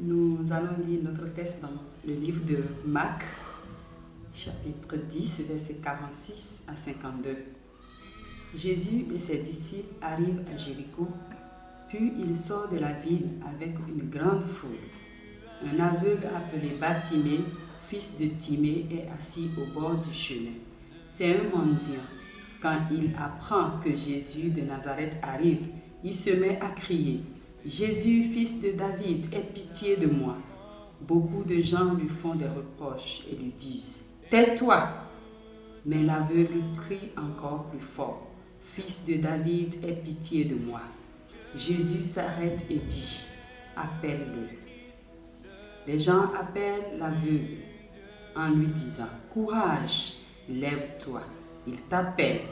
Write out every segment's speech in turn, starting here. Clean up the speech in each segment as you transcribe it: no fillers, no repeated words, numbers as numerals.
Nous allons lire notre texte dans le livre de Marc, chapitre 10, versets 46 à 52. Jésus et ses disciples arrivent à Jéricho, puis il sort de la ville avec une grande foule. Un aveugle appelé Bartimée, fils de Timée, est assis au bord du chemin. C'est un mendiant. Quand il apprend que Jésus de Nazareth arrive, il se met à crier « Jésus, fils de David, aie pitié de moi !» Beaucoup de gens lui font des reproches et lui disent « Tais-toi !» Mais l'aveugle crie encore plus fort « Fils de David, aie pitié de moi !» Jésus s'arrête et dit « Appelle-le !» Les gens appellent l'aveugle en lui disant « Courage, lève-toi !» Il t'appelle.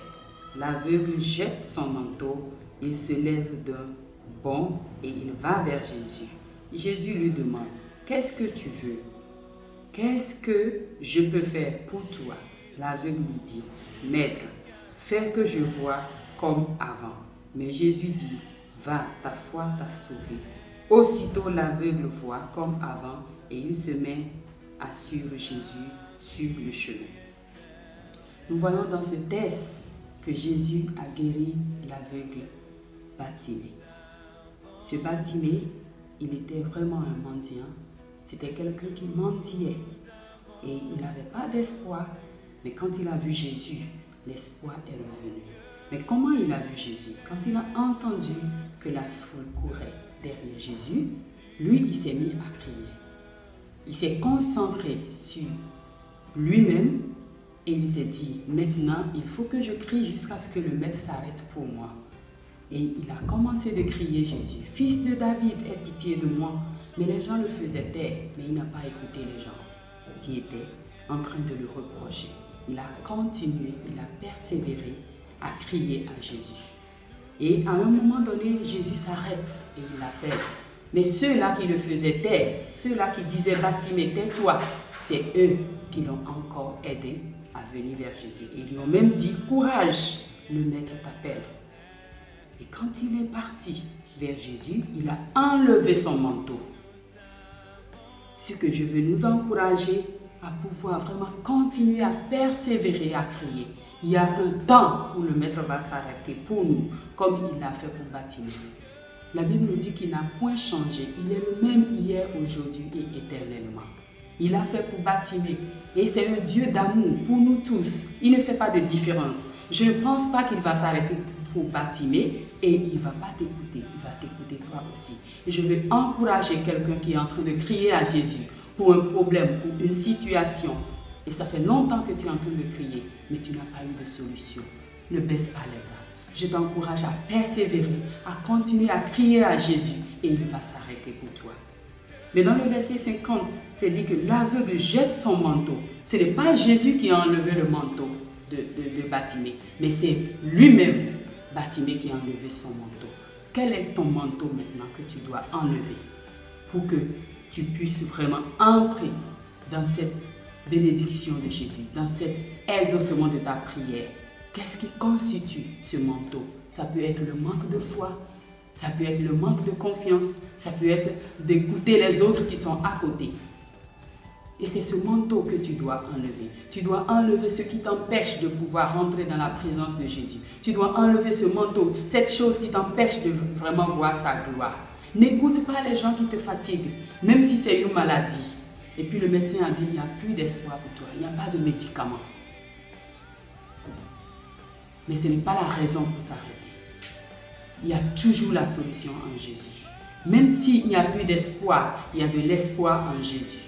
L'aveugle jette son manteau, il se lève d'un bond et il va vers Jésus. Jésus lui demande « Qu'est-ce que tu veux? Qu'est-ce que je peux faire pour toi ?» L'aveugle lui dit « Maître, fais que je vois comme avant. » Mais Jésus dit « Va, ta foi t'a sauvé. » Aussitôt l'aveugle voit comme avant et il se met à suivre Jésus sur le chemin. Nous voyons dans ce texte que Jésus a guéri l'aveugle Bartimée. Ce Bartimée, il était vraiment un mendiant. C'était quelqu'un qui mendiait et il n'avait pas d'espoir. Mais quand il a vu Jésus, l'espoir est revenu. Mais comment il a vu Jésus? Quand il a entendu que la foule courait derrière Jésus, lui, il s'est mis à crier. Il s'est concentré sur lui-même et il s'est dit, maintenant, il faut que je crie jusqu'à ce que le maître s'arrête pour moi. Et il a commencé de crier Jésus, fils de David, aie pitié de moi. Mais les gens le faisaient taire, mais il n'a pas écouté les gens qui étaient en train de le reprocher. Il a continué, il a persévéré à crier à Jésus. Et à un moment donné, Jésus s'arrête et il l'appelle. Mais ceux-là qui le faisaient taire, ceux-là qui disaient Bartimée, tais-toi, c'est eux qui l'ont encore aidé à venir vers Jésus. Et ils lui ont même dit, courage, le maître t'appelle. Et quand il est parti vers Jésus, il a enlevé son manteau. Ce que je veux nous encourager à pouvoir vraiment continuer à persévérer, à crier. Il y a un temps où le maître va s'arrêter pour nous, comme il l'a fait pour Bartimée. La Bible nous dit qu'il n'a point changé. Il est le même hier, aujourd'hui et éternellement. Il l'a fait pour Bartimée. Et c'est un Dieu d'amour pour nous tous. Il ne fait pas de différence. Je ne pense pas qu'il va s'arrêter pour Bartimée et il ne va pas t'écouter. Il va t'écouter toi aussi. Et je vais encourager quelqu'un qui est en train de crier à Jésus pour un problème, pour une situation. Et ça fait longtemps que tu es en train de crier, mais tu n'as pas eu de solution. Ne baisse pas les bras. Je t'encourage à persévérer, à continuer à crier à Jésus et il va s'arrêter pour toi. Mais dans le verset 50, c'est dit que l'aveugle jette son manteau. Ce n'est pas Jésus qui a enlevé le manteau de Bartimée, mais c'est lui-même, Bartimée, qui a enlevé son manteau. Quel est ton manteau maintenant que tu dois enlever pour que tu puisses vraiment entrer dans cette bénédiction de Jésus, dans cet exaucement de ta prière? Qu'est-ce qui constitue ce manteau? Ça peut être le manque de foi, ça peut être le manque de confiance, ça peut être d'écouter les autres qui sont à côté. Et c'est ce manteau que tu dois enlever. Tu dois enlever ce qui t'empêche de pouvoir rentrer dans la présence de Jésus. Tu dois enlever ce manteau, cette chose qui t'empêche de vraiment voir sa gloire. N'écoute pas les gens qui te fatiguent, même si c'est une maladie. Et puis le médecin a dit, il n'y a plus d'espoir pour toi, il n'y a pas de médicament. Mais ce n'est pas la raison pour s'arrêter. Il y a toujours la solution en Jésus. Même s'il n'y a plus d'espoir, il y a de l'espoir en Jésus.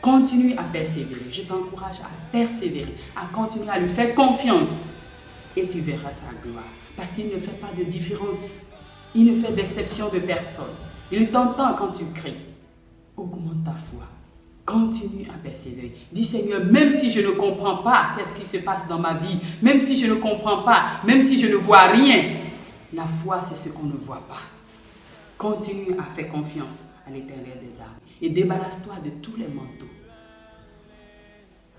Continue à persévérer. Je t'encourage à persévérer, à continuer à lui faire confiance. Et tu verras sa gloire. Parce qu'il ne fait pas de différence. Il ne fait d'exception de personne. Il t'entend quand tu cries. Augmente ta foi. Continue à persévérer. Dis Seigneur, même si je ne comprends pas qu'est-ce qui se passe dans ma vie, même si je ne comprends pas, même si je ne vois rien, la foi c'est ce qu'on ne voit pas. Continue à faire confiance à l'Éternel des armées et débarrasse-toi de tous les manteaux.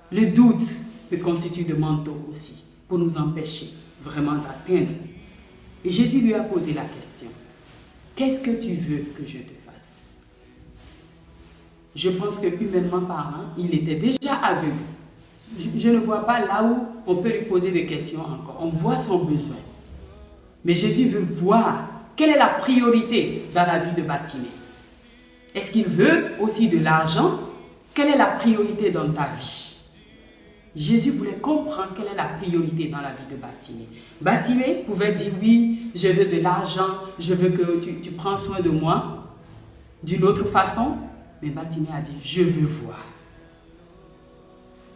Le doute peut constituer de manteaux aussi pour nous empêcher vraiment d'atteindre. Et Jésus lui a posé la question. Qu'est-ce que tu veux que je te fasse? Je pense que humainement parlant, il était déjà aveugle. Je ne vois pas là où on peut lui poser des questions encore. On voit son besoin. Mais Jésus veut voir quelle est la priorité dans la vie de Bartimée. Est-ce qu'il veut aussi de l'argent? Quelle est la priorité dans ta vie? Jésus voulait comprendre quelle est la priorité dans la vie de Bartimée. Bartimée pouvait dire oui, je veux de l'argent, je veux que tu prends soin de moi d'une autre façon. Mais Bartimée a dit, je veux voir.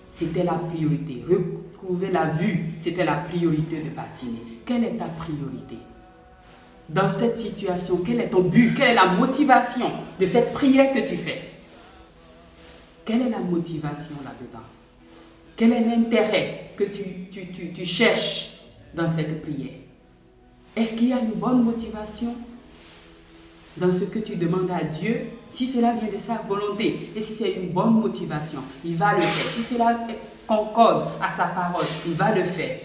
C'était la priorité. Retrouver la vue, c'était la priorité de Bartimée. Quelle est ta priorité? Dans cette situation, quel est ton but? Quelle est la motivation de cette prière que tu fais? Quelle est la motivation là-dedans? Quel est l'intérêt que tu cherches dans cette prière? Est-ce qu'il y a une bonne motivation dans ce que tu demandes à Dieu? Si cela vient de sa volonté et si c'est une bonne motivation, il va le faire. Si cela concorde à sa parole, il va le faire.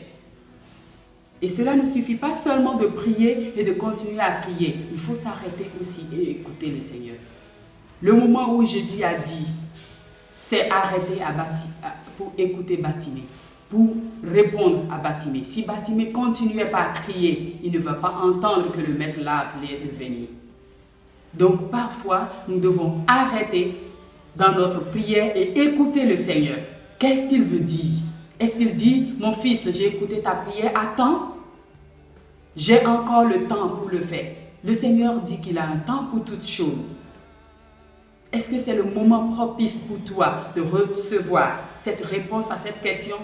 Et cela ne suffit pas seulement de prier et de continuer à prier. Il faut s'arrêter aussi et écouter le Seigneur. Le moment où Jésus a dit, c'est arrêter pour écouter Bartimée, pour répondre à Bartimée. Si Bartimée ne continuait pas à crier, il ne va pas entendre que le maître l'a appelé de venir. Donc parfois, nous devons arrêter dans notre prière et écouter le Seigneur. Qu'est-ce qu'il veut dire? Est-ce qu'il dit, mon fils, j'ai écouté ta prière, attends, j'ai encore le temps pour le faire. Le Seigneur dit qu'il a un temps pour toutes choses. Est-ce que c'est le moment propice pour toi de recevoir cette réponse à cette question?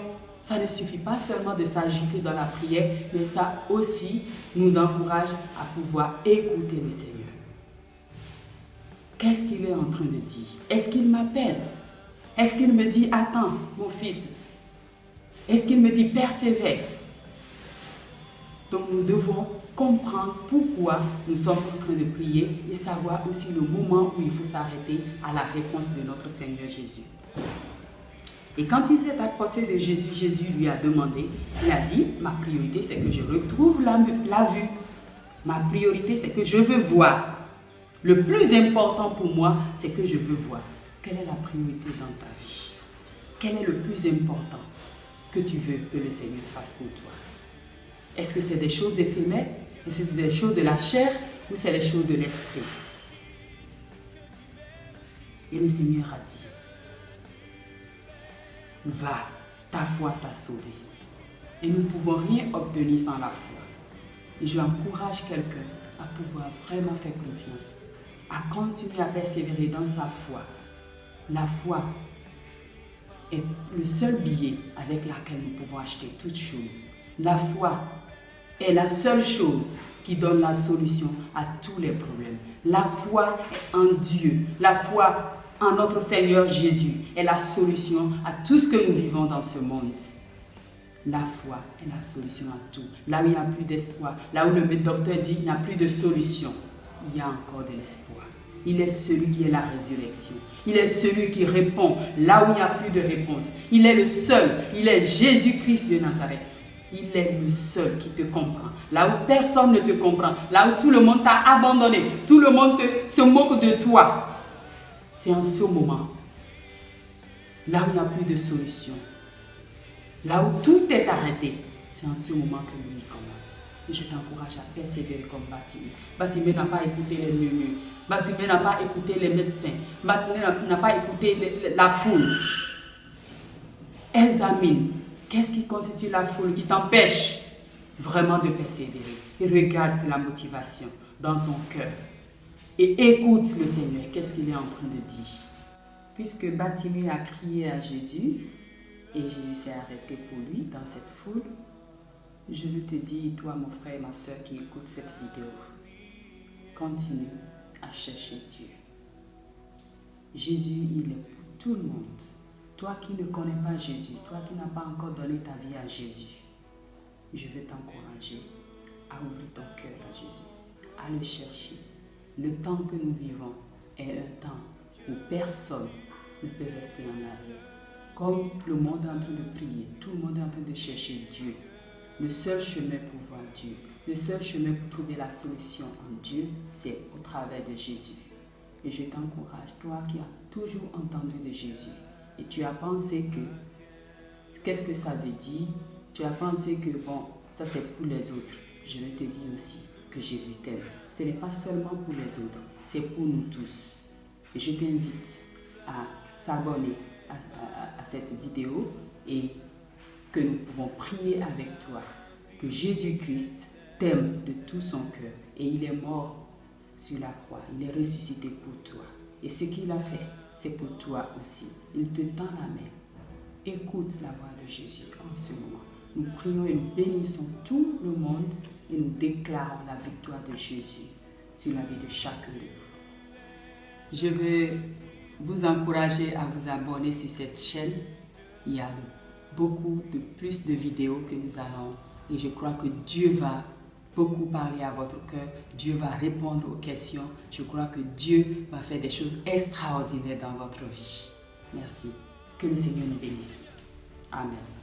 Ça ne suffit pas seulement de s'agiter dans la prière, mais ça aussi nous encourage à pouvoir écouter le Seigneur. Qu'est-ce qu'il est en train de dire? Est-ce qu'il m'appelle? Est-ce qu'il me dit, attends, mon fils? Est-ce qu'il me dit, persévère? Donc nous devons comprendre pourquoi nous sommes en train de prier et savoir aussi le moment où il faut s'arrêter à la réponse de notre Seigneur Jésus. Et quand il s'est approché de Jésus, Jésus lui a demandé, il a dit, ma priorité c'est que je retrouve la vue. Ma priorité c'est que je veux voir. Le plus important pour moi, c'est que je veux voir. Quelle est la priorité dans ta vie? Quel est le plus important que tu veux que le Seigneur fasse pour toi? Est-ce que c'est des choses éphémères? Est-ce que c'est des choses de la chair ou c'est des choses de l'esprit? Et le Seigneur a dit, va, ta foi t'a sauvé. Et nous ne pouvons rien obtenir sans la foi. Et j'encourage quelqu'un à pouvoir vraiment faire confiance, à continuer à persévérer dans sa foi. La foi est le seul billet avec lequel nous pouvons acheter toutes choses. La foi est la seule chose qui donne la solution à tous les problèmes. La foi en Dieu, la foi en notre Seigneur Jésus est la solution à tout ce que nous vivons dans ce monde. La foi est la solution à tout. Là où il n'y a plus d'espoir, là où le docteur dit qu'il n'y a plus de solution, il y a encore de l'espoir. Il est celui qui est la résurrection. Il est celui qui répond là où il n'y a plus de réponse. Il est le seul. Il est Jésus-Christ de Nazareth. Il est le seul qui te comprend. Là où personne ne te comprend. Là où tout le monde t'a abandonné. Tout le monde se moque de toi. C'est en ce moment. Là où il n'y a plus de solution. Là où tout est arrêté. C'est en ce moment que lui commence. Et je t'encourage à persévérer comme Bartimée. Bartimée n'a pas écouté les murmures. Bartimée n'a pas écouté les médecins. Bartimée n'a pas écouté la foule. Examine. Qu'est-ce qui constitue la foule qui t'empêche vraiment de persévérer? Et regarde la motivation dans ton cœur. Et écoute le Seigneur. Qu'est-ce qu'il est en train de dire? Puisque Bartimée a crié à Jésus, et Jésus s'est arrêté pour lui dans cette foule, je veux te dire, toi mon frère et ma soeur qui écoutent cette vidéo, continue à chercher Dieu. Jésus, il est pour tout le monde. Toi qui ne connais pas Jésus, toi qui n'as pas encore donné ta vie à Jésus, je veux t'encourager à ouvrir ton cœur à Jésus, à le chercher. Le temps que nous vivons est un temps où personne ne peut rester en arrière. Comme le monde est en train de prier, tout le monde est en train de chercher Dieu. Le seul chemin pour voir Dieu, le seul chemin pour trouver la solution en Dieu, c'est au travers de Jésus. Et je t'encourage, toi qui as toujours entendu de Jésus, et tu as pensé que, qu'est-ce que ça veut dire? Tu as pensé que, bon, ça c'est pour les autres. Je vais te dire aussi que Jésus t'aime. Ce n'est pas seulement pour les autres, c'est pour nous tous. Et je t'invite à s'abonner à cette vidéo et que nous pouvons prier avec toi. Que Jésus-Christ t'aime de tout son cœur et il est mort sur la croix. Il est ressuscité pour toi. Et ce qu'il a fait, c'est pour toi aussi. Il te tend la main. Écoute la voix de Jésus en ce moment. Nous prions et nous bénissons tout le monde et nous déclarons la victoire de Jésus sur la vie de chacun de vous. Je veux vous encourager à vous abonner sur cette chaîne. Il y a plus de vidéos que nous allons et je crois que Dieu va beaucoup parler à votre cœur. Dieu va répondre aux questions. Je crois que Dieu va faire des choses extraordinaires dans votre vie. Merci. Que le Seigneur nous bénisse. Amen.